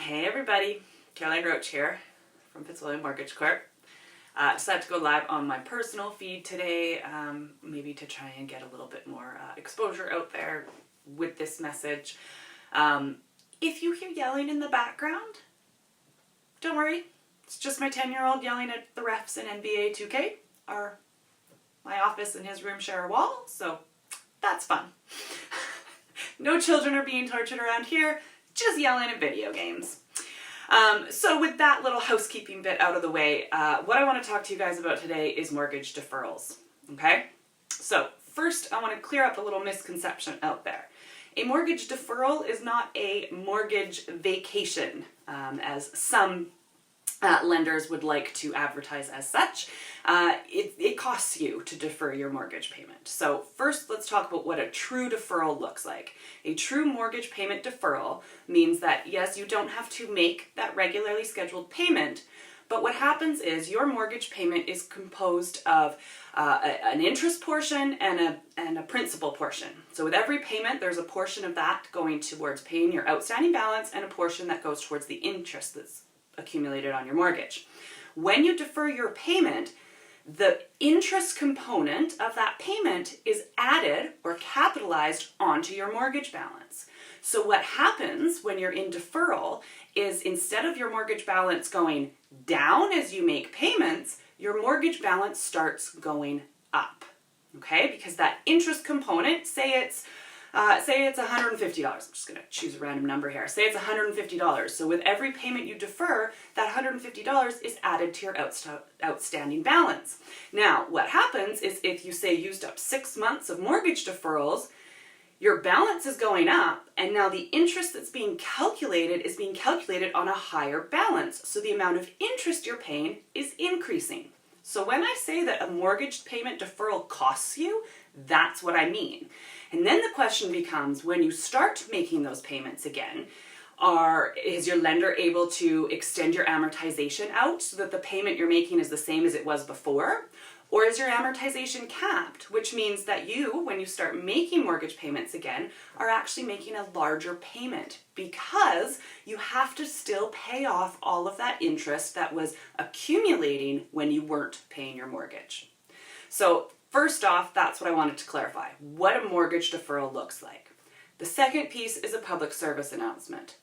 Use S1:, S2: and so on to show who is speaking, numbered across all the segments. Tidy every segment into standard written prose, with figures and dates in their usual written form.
S1: Hey everybody, Caroline Roach here from Fitzwilliam Mortgage Corp. Decided to go live on my personal feed today, maybe to try and get a little bit more exposure out there with this message. If you hear yelling in the background, don't worry. It's just my 10-year-old yelling at the refs in NBA 2K. My office and his room share a wall, so that's fun. No children are being tortured around here, just yelling at video games. So with that little housekeeping bit out of the way, what I want to talk to you guys about today is mortgage deferrals, okay? So first, I want to clear up a little misconception out there. A mortgage deferral is not a mortgage vacation, as some lenders would like to advertise as such. It costs you to defer your mortgage payment. So first, let's talk about what a true deferral looks like. A true mortgage payment deferral means that, yes, you don't have to make that regularly scheduled payment, but what happens is your mortgage payment is composed of an interest portion and a principal portion. So with every payment, there's a portion of that going towards paying your outstanding balance and a portion that goes towards the interest that's accumulated on your mortgage. When you defer your payment, the interest component of that payment is added or capitalized onto your mortgage balance. So what happens when you're in deferral is instead of your mortgage balance going down as you make payments, your mortgage balance starts going up, okay? Because that interest component, say it's $150. I'm just going to choose a random number here. Say it's $150. So with every payment you defer, that $150 is added to your outstanding balance. Now, what happens is if you say used up 6 months of mortgage deferrals, your balance is going up, and now the interest that's being calculated is being calculated on a higher balance. So the amount of interest you're paying is increasing. So when I say that a mortgage payment deferral costs you, that's what I mean. And then the question becomes, when you start making those payments again, is your lender able to extend your amortization out so that the payment you're making is the same as it was before? Or is your amortization capped, which means that you, when you start making mortgage payments again, are actually making a larger payment because you have to still pay off all of that interest that was accumulating when you weren't paying your mortgage. So first off, that's what I wanted to clarify, what a mortgage deferral looks like. The second piece is a public service announcement.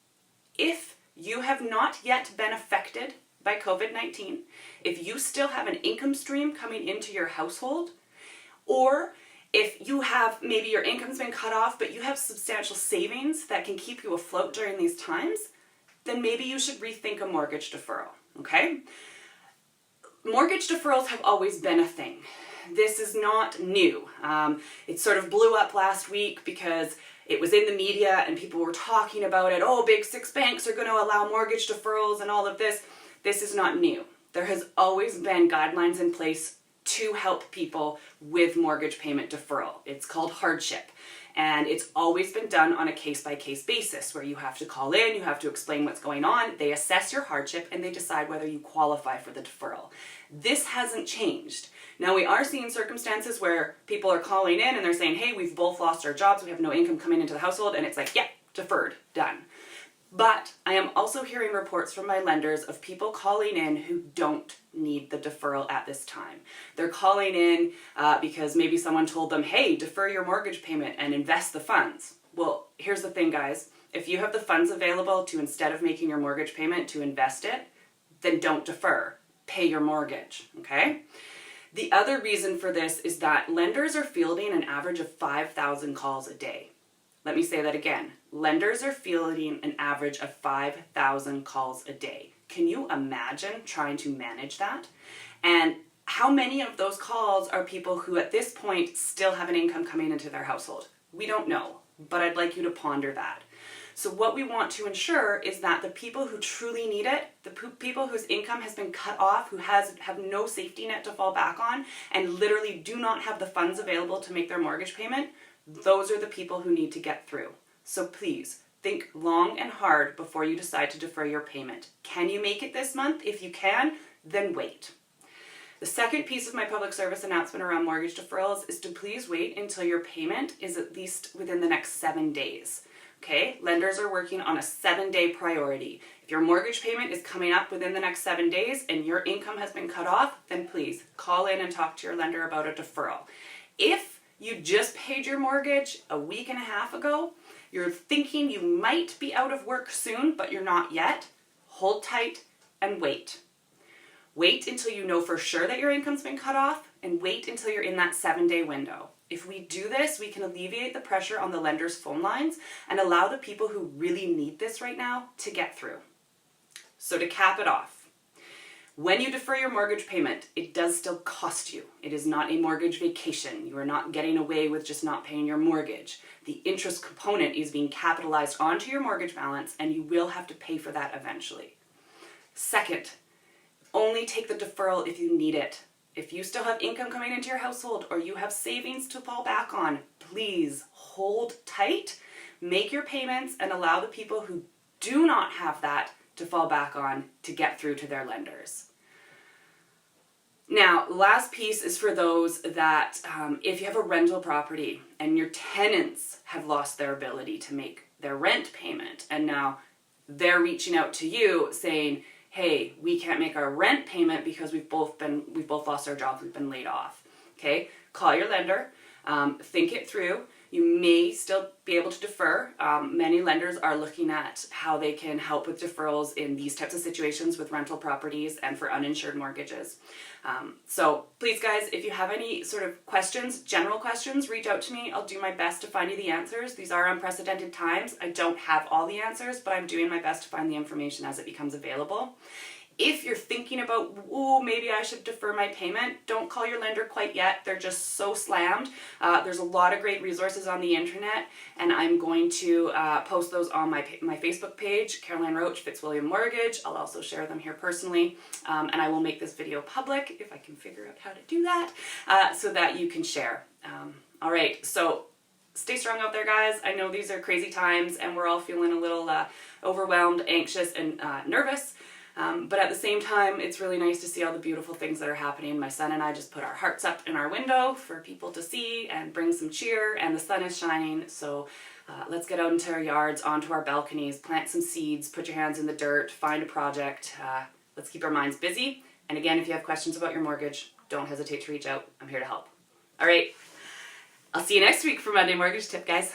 S1: If you have not yet been affected by COVID-19, if you still have an income stream coming into your household, or if you have, maybe your income's been cut off, but you have substantial savings that can keep you afloat during these times, then maybe you should rethink a mortgage deferral, okay? Mortgage deferrals have always been a thing. This is not new. It sort of blew up last week because it was in the media and people were talking about it. Oh, big 6 banks are going to allow mortgage deferrals and all of this. This is not new. There has always been guidelines in place to help people with mortgage payment deferral. It's called hardship. And it's always been done on a case-by-case basis where you have to call in, you have to explain what's going on, they assess your hardship, and they decide whether you qualify for the deferral. This hasn't changed. Now, we are seeing circumstances where people are calling in and they're saying, hey, we've both lost our jobs, we have no income coming into the household, and it's like, yeah, deferred, done. But I am also hearing reports from my lenders of people calling in who don't need the deferral at this time. They're calling in because maybe someone told them, hey, defer your mortgage payment and invest the funds. Well, here's the thing, guys. If you have the funds available to, instead of making your mortgage payment, to invest it, then don't defer. Pay your mortgage, okay? The other reason for this is that lenders are fielding an average of 5,000 calls a day. Let me say that again. Lenders are fielding an average of 5,000 calls a day. Can you imagine trying to manage that? And how many of those calls are people who at this point still have an income coming into their household? We don't know, but I'd like you to ponder that. So what we want to ensure is that the people who truly need it, the people whose income has been cut off, who have no safety net to fall back on, and literally do not have the funds available to make their mortgage payment, those are the people who need to get through. So please, think long and hard before you decide to defer your payment. Can you make it this month? If you can, then wait. The second piece of my public service announcement around mortgage deferrals is to please wait until your payment is at least within the next 7 days. Okay, lenders are working on a 7-day priority. If your mortgage payment is coming up within the next 7 days and your income has been cut off, then please call in and talk to your lender about a deferral. If you just paid your mortgage a week and a half ago, you're thinking you might be out of work soon, but you're not yet, hold tight and wait. Wait until you know for sure that your income's been cut off, and wait until you're in that 7-day window. If we do this, we can alleviate the pressure on the lender's phone lines and allow the people who really need this right now to get through. So to cap it off, when you defer your mortgage payment, it does still cost you. It is not a mortgage vacation. You are not getting away with just not paying your mortgage. The interest component is being capitalized onto your mortgage balance, and you will have to pay for that eventually. Second, only take the deferral if you need it. If you still have income coming into your household or you have savings to fall back on, please hold tight, make your payments, and allow the people who do not have that to fall back on to get through to their lenders. Now, last piece is for those that if you have a rental property and your tenants have lost their ability to make their rent payment, and now they're reaching out to you saying, hey, we can't make our rent payment because we've both lost our jobs, we've been laid off. Okay, call your lender, think it through. You may still be able to defer. Many lenders are looking at how they can help with deferrals in these types of situations with rental properties and for uninsured mortgages. So please guys, if you have any sort of questions, general questions, reach out to me. I'll do my best to find you the answers. These are unprecedented times. I don't have all the answers, but I'm doing my best to find the information as it becomes available. If you're thinking about, oh, maybe I should defer my payment, don't call your lender quite yet. They're just so slammed. There's a lot of great resources on the internet, and I'm going to post those on my Facebook page, Caroline Roach, Fitzwilliam Mortgage. I'll also share them here personally, and I will make this video public if I can figure out how to do that, so that you can share. All right, so stay strong out there, guys. I know these are crazy times, and we're all feeling a little overwhelmed, anxious, and nervous. But at the same time, it's really nice to see all the beautiful things that are happening. My son and I just put our hearts up in our window for people to see and bring some cheer, and the sun is shining. So let's get out into our yards, onto our balconies, plant some seeds, put your hands in the dirt, find a project. Let's keep our minds busy. And again, if you have questions about your mortgage, don't hesitate to reach out. I'm here to help. All right. I'll see you next week for Monday Mortgage Tip, guys.